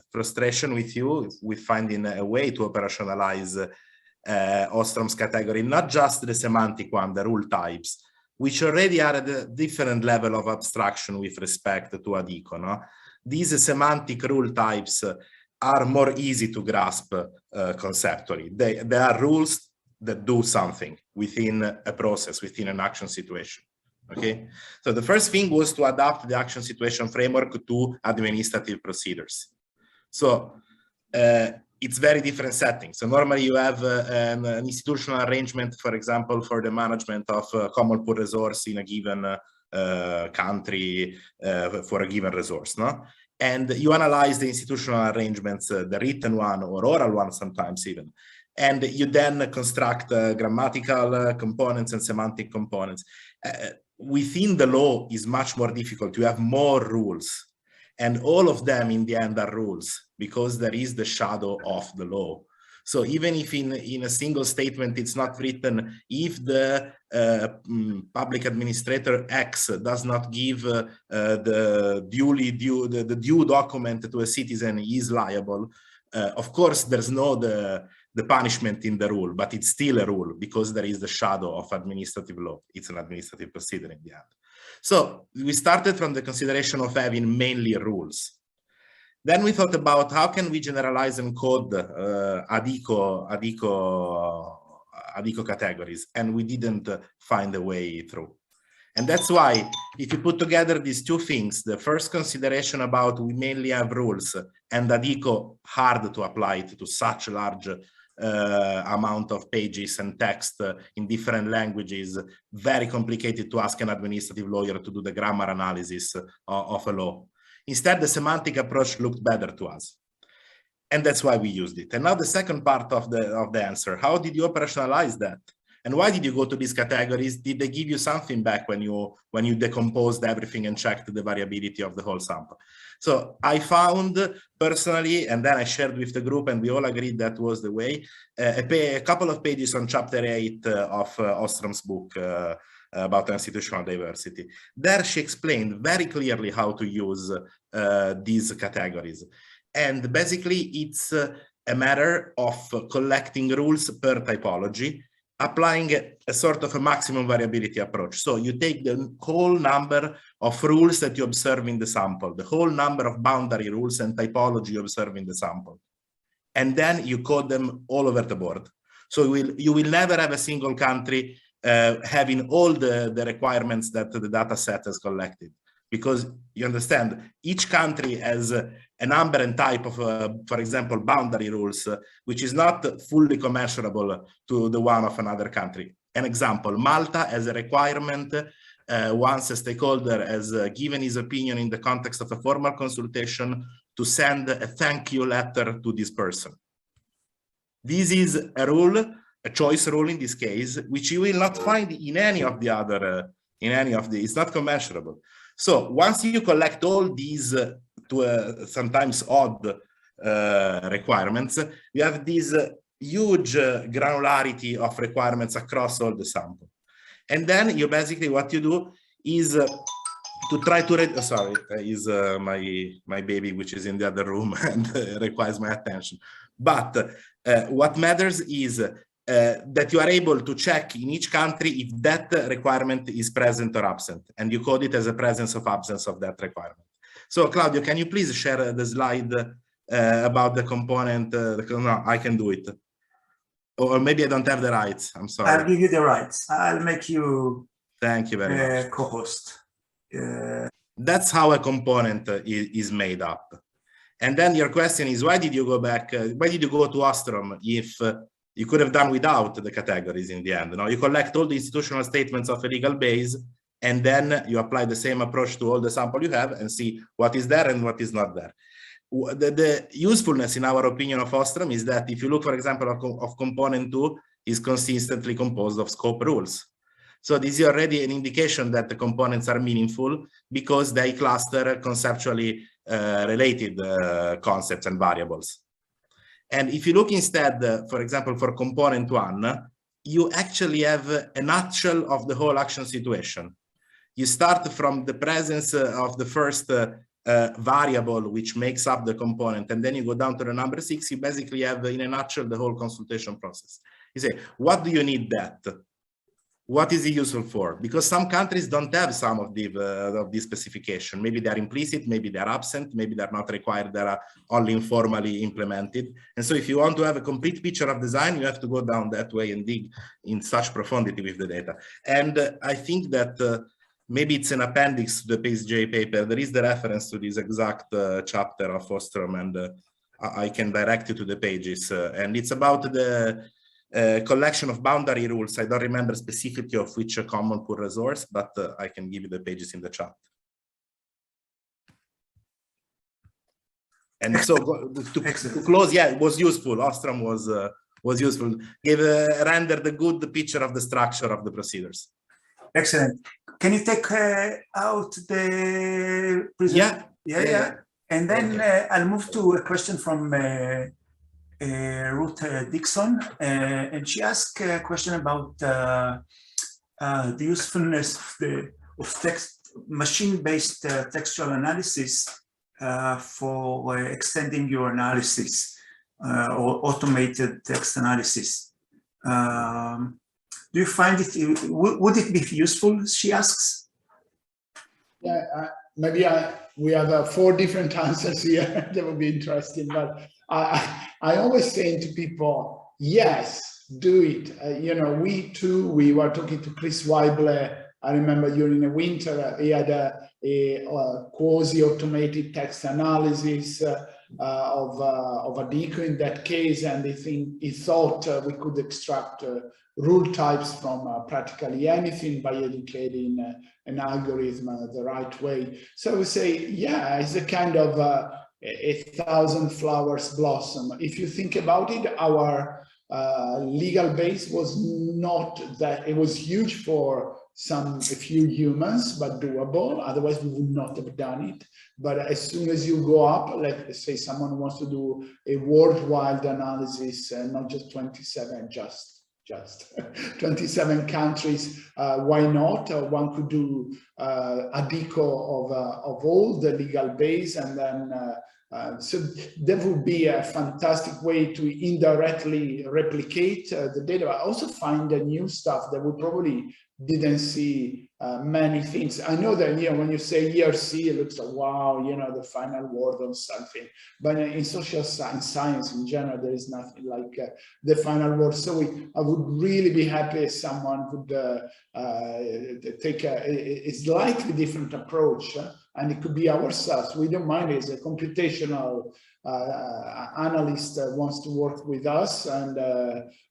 frustration with you with finding a way to operationalize Ostrom's category, not just the semantic one, the rule types, which already are at a different level of abstraction with respect to ADICO. No? These semantic rule types are more easy to grasp conceptually. They are rules that do something within a process, within an action situation. Okay, so the first thing was to adapt the action situation framework to administrative procedures. So it's very different settings. So normally you have an institutional arrangement, for example, for the management of common pool resource in a given country for a given resource, no? And you analyze the institutional arrangements, the written one or oral one sometimes even. And you then construct grammatical components and semantic components. Within the law is much more difficult. You have more rules. And all of them in the end are rules because there is the shadow of the law. So even if in a single statement it's not written, if the public administrator X does not give the due document to a citizen, he is liable. Of course, there's no the punishment in the rule, but it's still a rule because there is the shadow of administrative law. It's an administrative procedure in the end. So we started from the consideration of having mainly rules. Then we thought about how can we generalize and code ADICO categories, and we didn't find a way through. And that's why if you put together these two things, the first consideration about we mainly have rules and ADICO hard to apply to such large amount of pages and text in different languages, very complicated to ask an administrative lawyer to do the grammar analysis of a law. Instead, the semantic approach looked better to us. And that's why we used it. And now the second part of the answer, how did you operationalize that? And why did you go to these categories? Did they give you something back when you decomposed everything and checked the variability of the whole sample? So I found personally, and then I shared with the group and we all agreed that was the way, a couple of pages on chapter 8 of Ostrom's book about institutional diversity. There she explained very clearly how to use these categories. And basically it's a matter of collecting rules per typology, applying a sort of a maximum variability approach. So you take the whole number of rules that you observe in the sample, the whole number of boundary rules and typology you observe in the sample, and then you code them all over the board. So you will never have a single country having all the requirements that the data set has collected. Because you understand, each country has a number and type of, for example, boundary rules, which is not fully commensurable to the one of another country. An example, Malta has a requirement once a stakeholder has given his opinion in the context of a formal consultation to send a thank you letter to this person. This is a rule, a choice rule in this case, which you will not find in any of the other, it's not commensurable. So once you collect all these sometimes odd requirements, you have this huge granularity of requirements across all the sample. And then you basically, what you do is to try to sorry, is my baby, which is in the other room and requires my attention. But what matters is that you are able to check in each country if that requirement is present or absent, and you code it as a presence or absence of that requirement. So Claudio, can you please share the slide about the component? No, I can do it. Or maybe I don't have the rights, I'm sorry. I'll give you the rights. I'll make you thank you very much. Co-host. That's how a component is made up. And then your question is, why did you go back? Why did you go to Ostrom if you could have done without the categories in the end? Now you collect all the institutional statements of a legal base, and then you apply the same approach to all the sample you have and see what is there and what is not there. The usefulness, in our opinion, of Ostrom is that if you look, for example, of component 2, is consistently composed of scope rules. So this is already an indication that the components are meaningful because they cluster conceptually related concepts and variables. And if you look instead, for example, for component 1, you actually have a nutshell of the whole action situation. You start from the presence of the first variable which makes up the component, and then you go down to the number 6, you basically have in a nutshell the whole consultation process. You say, what do you need that? What is it useful for? Because some countries don't have some of the specification. Maybe they're implicit, maybe they're absent, maybe they're not required, they're only informally implemented. And so if you want to have a complete picture of design, you have to go down that way and dig in such profundity with the data. And I think that maybe it's an appendix to the PSJ paper. There is the reference to this exact chapter of Ostrom, and I can direct you to the pages. And it's about the collection of boundary rules. I don't remember specifically of which common core resource, but I can give you the pages in the chat. And so to close, yeah, it was useful. Ostrom was useful. Rendered a good picture of the structure of the procedures. Excellent. Can you take out the presentation? Yeah. And then I'll move to a question from Ruth Dixon, and she asked a question about the usefulness of machine-based textual analysis for extending your analysis or automated text analysis. Do you find it, would it be useful, she asks? Yeah, maybe we have 4 different answers here. That would be interesting, but I always say to people, yes, do it. You know, we were talking to Chris Weible. I remember during the winter, he had a quasi-automated text analysis of Adico in that case, and he thought we could extract rule types from practically anything by educating an algorithm the right way. So we say, yeah, it's a kind of a 1,000 flowers blossom. If you think about it, our legal base was not that, it was huge for a few humans, but doable. Otherwise, we would not have done it. But as soon as you go up, let's say someone wants to do a worldwide analysis, not just 27, just 27 countries, why not? One could do Adico of all the legal base, and then so that would be a fantastic way to indirectly replicate the data. I also find new stuff that we probably didn't see many things. I know that, you know, when you say ERC, it looks like, wow, you know, the final word on something. But in social science in general, there is nothing like the final word. So I would really be happy if someone would take a slightly different approach, and it could be ourselves. We don't mind it. A computational analyst wants to work with us, and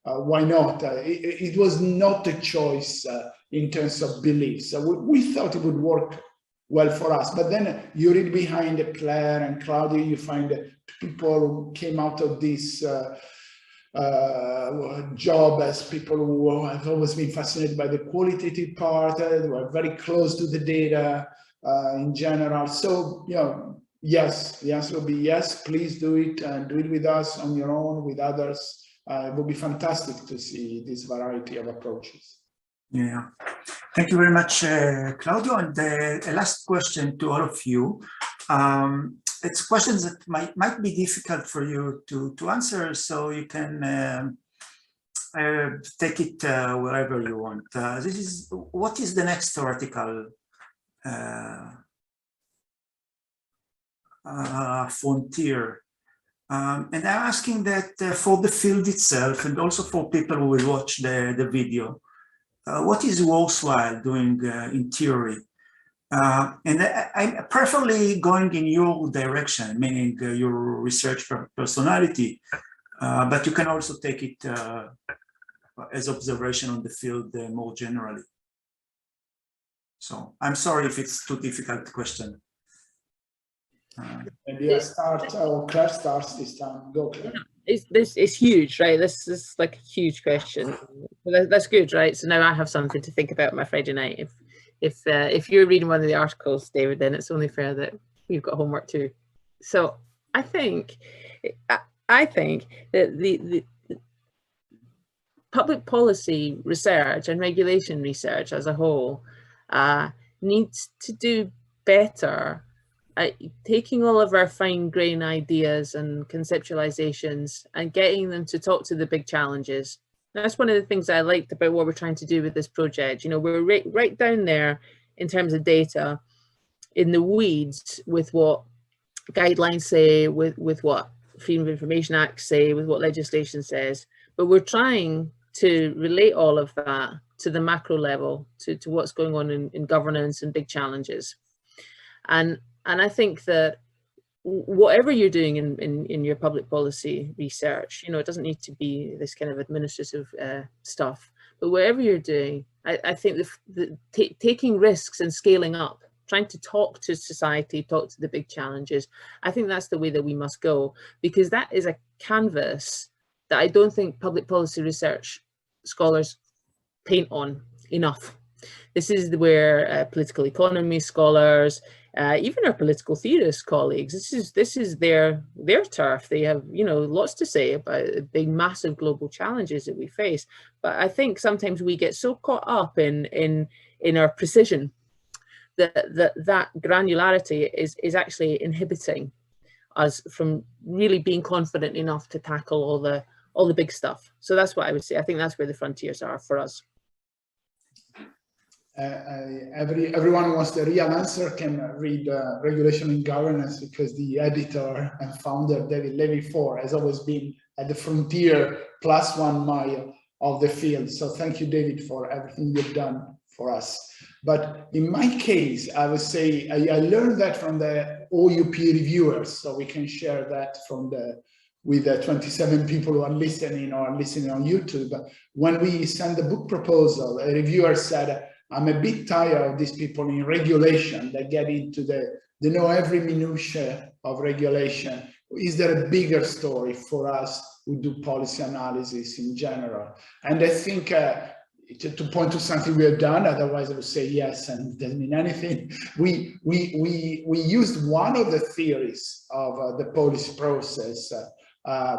why not? It was not a choice in terms of beliefs. So we thought it would work well for us. But then you read behind Claire and Claudio, you find people who came out of this job as people who have always been fascinated by the qualitative part, who are very close to the data in general. So, you know, yes, the answer will be yes, please do it, and do it with us, on your own, with others. It would be fantastic to see this variety of approaches. Yeah, thank you very much, Claudio. And a last question to all of you. It's questions that might be difficult for you to answer, so you can take it wherever you want. This is, what is the next theoretical frontier? And I'm asking that for the field itself, and also for people who will watch the video. What is worthwhile doing in theory? And I'm preferably going in your direction, meaning your research personality, but you can also take it as observation on the field more generally. So I'm sorry if it's too difficult question. Maybe I start, or Claire starts this time. Go, Claire. It's huge, right? This is like a huge question. That's good, right? So now I have something to think about my Friday night. If you're reading one of the articles, David, then it's only fair that we've got homework too. So I think that the public policy research and regulation research as a whole needs to do better at taking all of our fine grain ideas and conceptualizations and getting them to talk to the big challenges. That's one of the things I liked about what we're trying to do with this project. You know, we're right down there in terms of data, in the weeds with what guidelines say, with what Freedom of Information Act say, with what legislation says, but we're trying to relate all of that to the macro level, to what's going on in governance and big challenges. And I think that whatever you're doing in your public policy research, you know, it doesn't need to be this kind of administrative stuff, but whatever you're doing, I think taking risks and scaling up, trying to talk to society, talk to the big challenges, I think that's the way that we must go, because that is a canvas that I don't think public policy research scholars paint on enough. This is where political economy scholars, even our political theorist colleagues, this is their turf. They have, you know, lots to say about the big, massive global challenges that we face. But I think sometimes we get so caught up in our precision that granularity is actually inhibiting us from really being confident enough to tackle all the big stuff. So that's what I would say. I think that's where the frontiers are for us. Everyone who wants the real answer can read Regulation in Governance, because the editor and founder, David Levy-Ford, has always been at the frontier +1 mile of the field. So thank you, David, for everything you've done for us. But in my case, I would say I learned that from all you peer reviewers, so we can share that with the 27 people who are listening or are listening on YouTube. When we sent the book proposal, a reviewer said, I'm a bit tired of these people in regulation that get into they know every minutiae of regulation. Is there a bigger story for us who do policy analysis in general? And I think to point to something we have done, otherwise I would say yes and it doesn't mean anything. We used one of the theories of the policy process,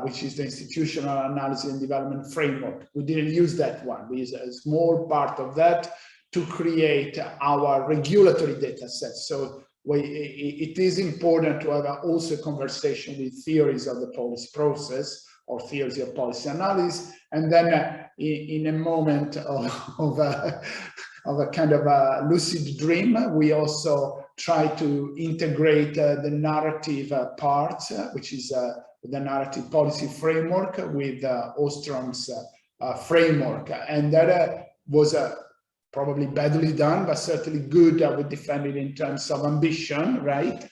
which is the institutional analysis and development framework. We didn't use that one. We used a small part of that to create our regulatory data set. So it is important to have also a conversation with theories of the policy process or theories of policy analysis. And then in a moment of a kind of a lucid dream, we also try to integrate the narrative part, which is the narrative policy framework with Ostrom's framework. And that was probably badly done, but certainly good, I would defend it in terms of ambition, right?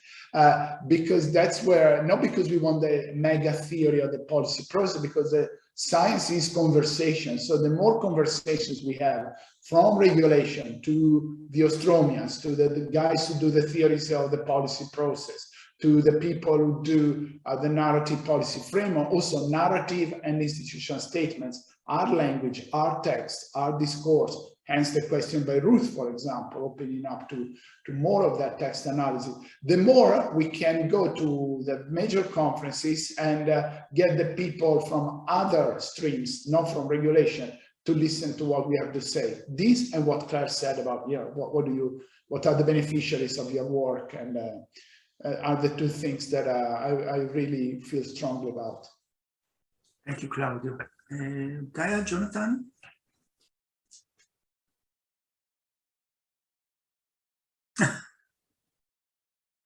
Because that's where, not because we want the mega theory of the policy process, because the science is conversation. So the more conversations we have, from regulation to the Ostromians, to the guys who do the theories of the policy process, to the people who do the narrative policy framework, also narrative and institutional statements, our language, our text, our discourse, hence the question by Ruth, for example, opening up to more of that text analysis. The more we can go to the major conferences and get the people from other streams, not from regulation, to listen to what we have to say. This and what Claire said about, you know, what are the beneficiaries of your work, and are the two things that I really feel strongly about. Thank you, Claudio. Gaia, Jonathan?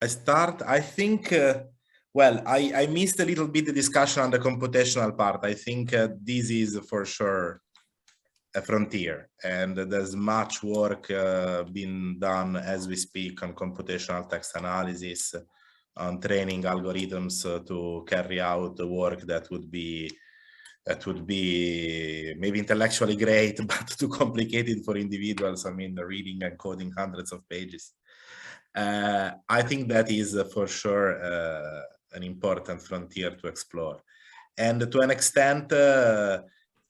I think, well, I missed a little bit the discussion on the computational part. I think this is for sure a frontier, and there's much work being done as we speak on computational text analysis, on training algorithms to carry out the work that would be maybe intellectually great, but too complicated for individuals. I mean, reading and coding hundreds of pages. I think that is for sure an important frontier to explore. And to an extent,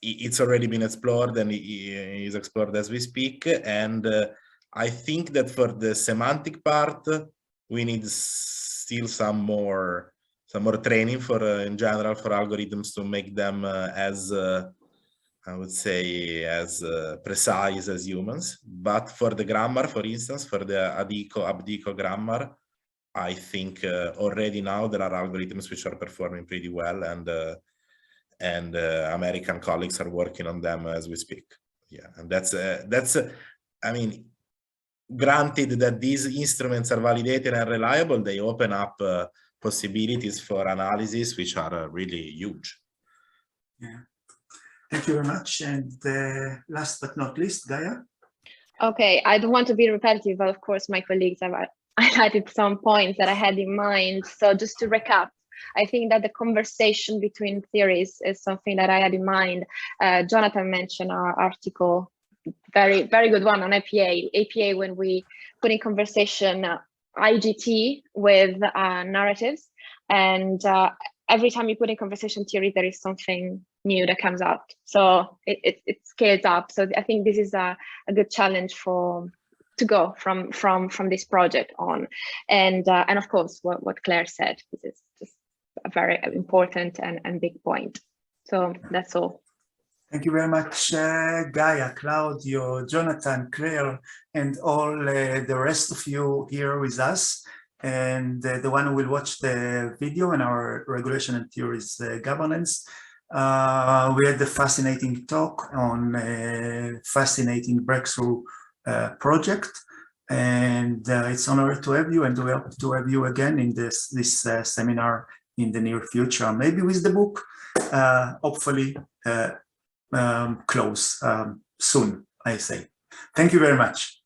it's already been explored and is explored as we speak. And I think that for the semantic part, we need still some more training for in general for algorithms to make them as I would say as precise as humans. But for the grammar, for instance, for the Abdico grammar, I think already now there are algorithms which are performing pretty well, and American colleagues are working on them as we speak. Yeah, and that's I mean, granted that these instruments are validated and reliable, they open up possibilities for analysis which are really huge. Yeah. Thank you very much. And last but not least, Gaia. Okay, I don't want to be repetitive, but of course my colleagues have highlighted some points that I had in mind. So just to recap, I think that the conversation between theories is something that I had in mind. Jonathan mentioned our article, very, very good one on APA, when we put in conversation IGT with narratives. And every time you put in conversation theory, there is something new that comes out. So it scales up. So I think this is a good challenge to go from this project on. And of course, what Claire said, this is just a very important and big point. So that's all. Thank you very much, Gaia, Claudio, Jonathan, Claire, and all the rest of you here with us, and the one who will watch the video in our regulation and theories governance. We had a fascinating talk on a fascinating breakthrough project, and it's an honor to have you, and we hope to have you again in this seminar in the near future, maybe with the book, hopefully close soon, I say. Thank you very much.